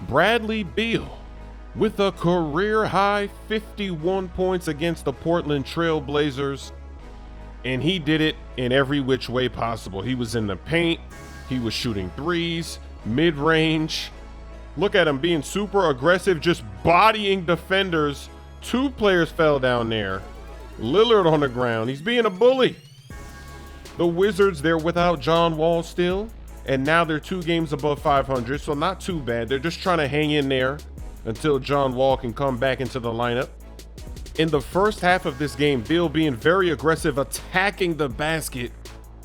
Bradley Beal with a career-high 51 points against the Portland Trail Blazers, and he did it in every which way possible. He was in the paint, he was shooting threes, mid-range. Look at him being super aggressive, just bodying defenders. 2 players fell down there. Lillard on the ground, he's being a bully. The Wizards, they're without John Wall still, and now they're 2 games above 500, so not too bad. They're just trying to hang in there until John Wall can come back into the lineup. In the first half of this game, Beal being very aggressive, attacking the basket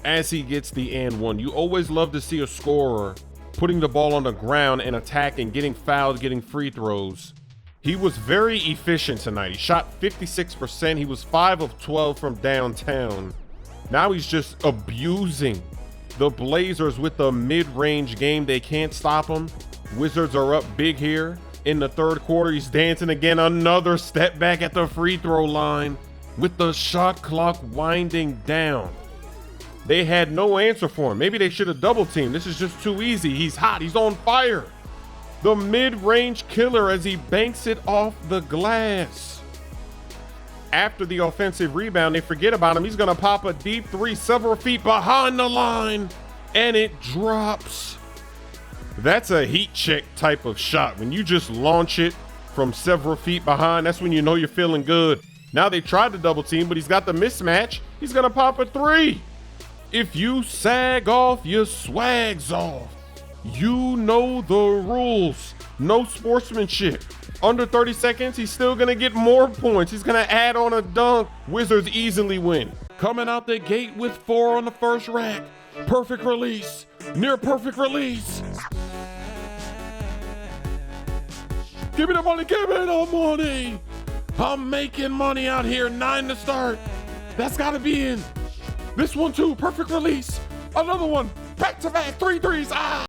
as he gets the and one. You always love to see a scorer putting the ball on the ground and attacking, getting fouled, getting free throws. He was very efficient tonight. He shot 56%. He was 5 of 12 from downtown. Now he's just abusing the Blazers with the mid-range game. They can't stop him. Wizards are up big here. In the third quarter, he's dancing again. Another step back at the free throw line with the shot clock winding down. They had no answer for him. Maybe they should have double teamed. This is just too easy. He's hot. He's on fire. The mid-range killer as he banks it off the glass. After the offensive rebound, they forget about him. He's going to pop a deep 3 several feet behind the line, and it drops. That's a heat check type of shot. When you just launch it from several feet behind, that's when you know you're feeling good. Now they tried to double team, but he's got the mismatch. He's going to pop a 3. If you sag off, your swag's off. You know the rules. No sportsmanship. Under 30 seconds, he's still going to get more points. He's going to add on a dunk. Wizards easily win. Coming out the gate with 4 on the first rack. Perfect release. Near perfect release. Give me the money, give me the money. I'm making money out here, 9 to start. That's gotta be in. This one too, perfect release. Another one, back to back, 3 threes.